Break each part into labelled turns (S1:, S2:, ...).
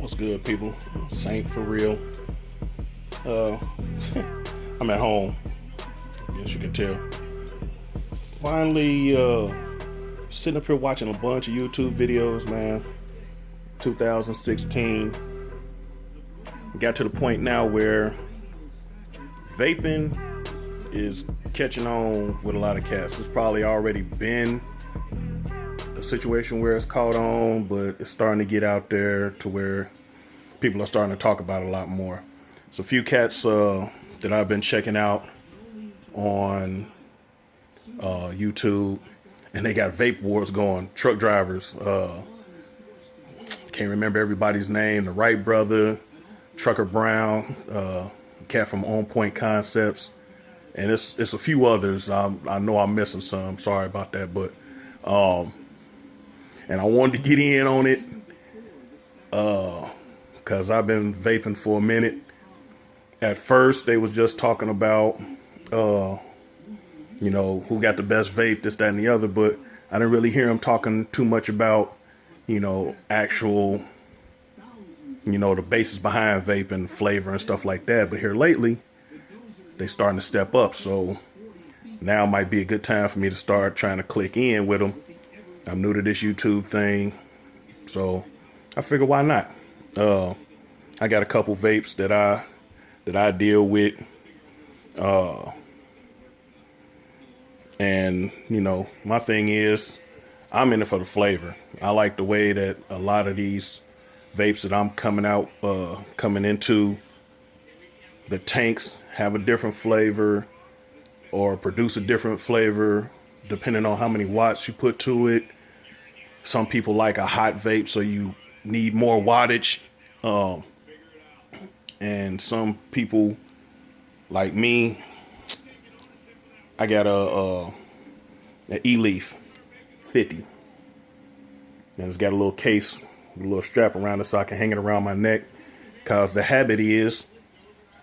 S1: What's good, people? Saint for real. Uh, I'm at home. I guess you can tell. Finally, sitting up here watching a bunch of YouTube videos, man. 2016. Got to the point now where vaping is catching on with a lot of cats. It's probably already been a situation where it's caught on, but it's starting to get out there to where people are starting to talk about it a lot more. So a few cats that I've been checking out on YouTube, and they got vape wars going. Truck drivers, can't remember everybody's name. The Wright brother, Trucker Brown, cat from On Point Concepts, and it's a few others. I know I'm missing some. Sorry about that, but and I wanted to get in on it because I've been vaping for a minute. At first, they was just talking about, who got the best vape, this, that, and the other, but I didn't really hear them talking too much about, actual, the basis behind vape and flavor and stuff like that. But here lately, they starting to step up. So now might be a good time for me to start trying to click in with them. I'm new to this YouTube thing, so I figure why not? I got a couple vapes that I deal with, and my thing is I'm in it for the flavor. I like the way that a lot of these vapes that I'm coming into, the tanks have a different flavor or produce a different flavor depending on how many watts you put to it. Some people like a hot vape, so you need more wattage. And some people like me, I got an E-Leaf 50. And it's got a little case, a little strap around it so I can hang it around my neck. Cause the habit is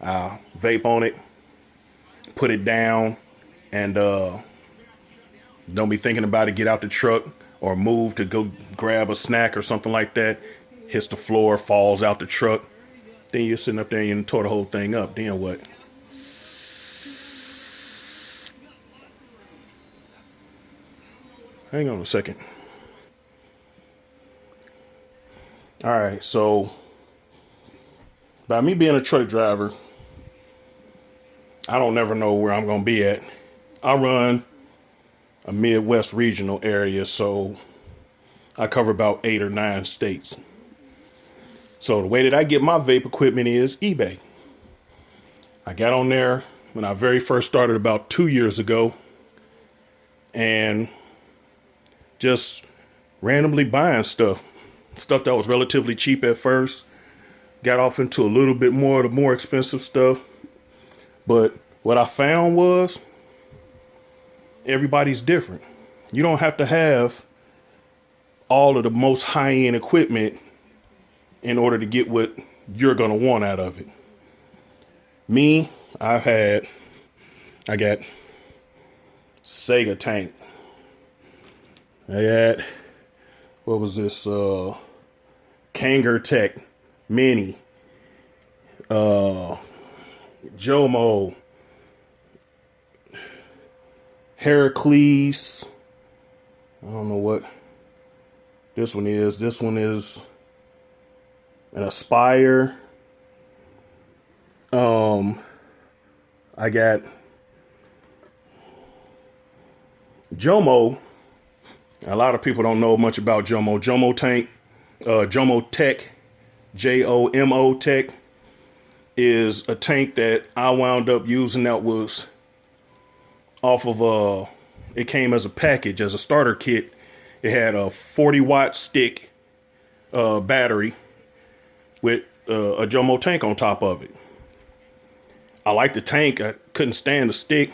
S1: I vape on it, put it down, and don't be thinking about it, get out the truck or move to go grab a snack or something like that. Hits the floor, falls out the truck. Then you're sitting up there and you tore the whole thing up. Then what? Hang on a second. All right, so by me being a truck driver, I don't never know where I'm going to be at. I run a Midwest regional area, so I cover about 8 or 9 states. So the way that I get my vape equipment is eBay. I got on there when I very first started about 2 years ago and just randomly buying stuff that was relatively cheap at first. Got off into a little bit more of the more expensive stuff. But what I found was everybody's different. You don't have to have all of the most high-end equipment in order to get what you're going to want out of it. Me, I got Sega tank. I got, what was this? Kanger Tech Mini. Jomo. Heracles. I don't know what this one is. This one is an Aspire. I got Jomo. A lot of people don't know much about Jomo. Jomo Tank, Jomo Tech, Jomo Tech is a tank that I wound up using that was off of it came as a package, as a starter kit. It had a 40-watt stick battery with a Jomo tank on top of it. I liked the tank. I couldn't stand the stick.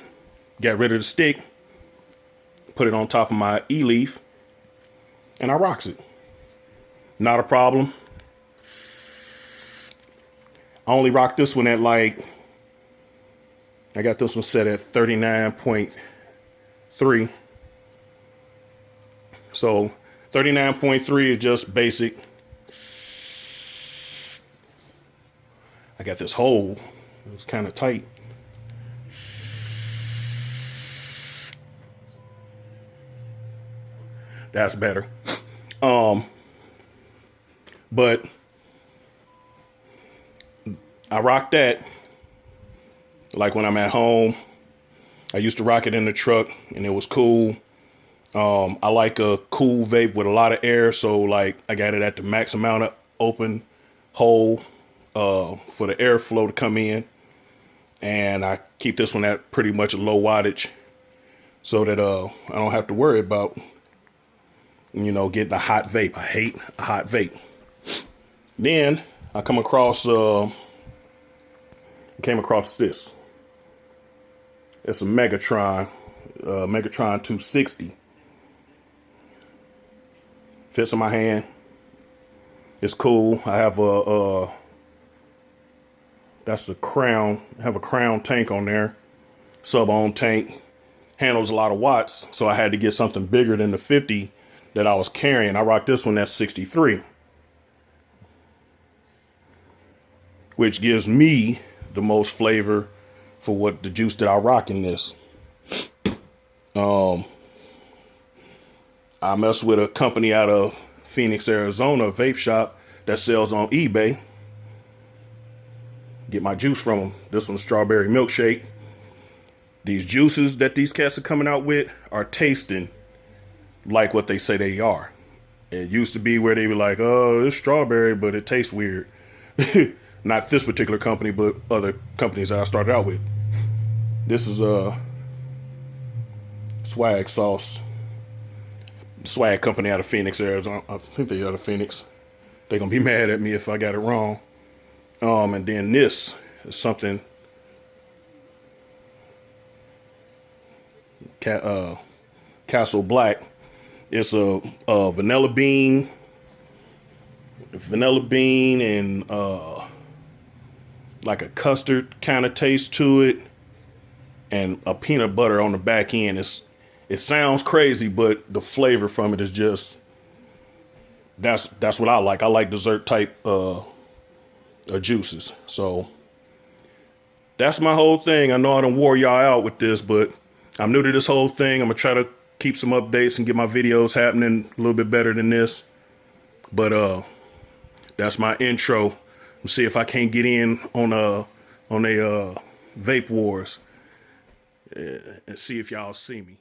S1: Got rid of the stick. Put it on top of my E-Leaf. And I rocks it. Not a problem. I only rock this one at I got this one set at 39.3. So 39.3 is just basic. I got this hole. It's kind of tight. That's better. But I rock that like when I'm at home. I used to rock it in the truck and it was cool. I like a cool vape with a lot of air, so like I got it at the max amount of open hole for the airflow to come in, and I keep this one at pretty much a low wattage so that I don't have to worry about, you know, getting a hot vape. I hate a hot vape. Then I came across this. It's a Megatron 260. Fits in my hand. It's cool. I have that's the Crown. I have a Crown tank on there. Sub-on tank. Handles a lot of watts. So I had to get something bigger than the 50 that I was carrying. I rocked this one, that's 63. Which gives me the most flavor for what the juice that I rock in this. I mess with a company out of Phoenix, Arizona, a vape shop that sells on eBay. Get my juice from them. This one's strawberry milkshake. These juices that these cats are coming out with are tasting like what they say they are. It used to be where they were like, oh, it's strawberry, but it tastes weird. Not this particular company, but other companies that I started out with. This is a swag sauce. Swag company out of Phoenix, Arizona. I think they're out of Phoenix. They're gonna be mad at me if I got it wrong. And then this is something Castle Black. It's a vanilla bean and like a custard kind of taste to it, and a peanut butter on the back end. It sounds crazy, but the flavor from it is just, that's what I like. I like dessert type juices. So that's my whole thing. I know I done wore y'all out with this, but I'm new to this whole thing. I'm gonna try to keep some updates and get my videos happening a little bit better than this. But that's my intro. Let's see if I can't get in on a vape wars and see if y'all see me.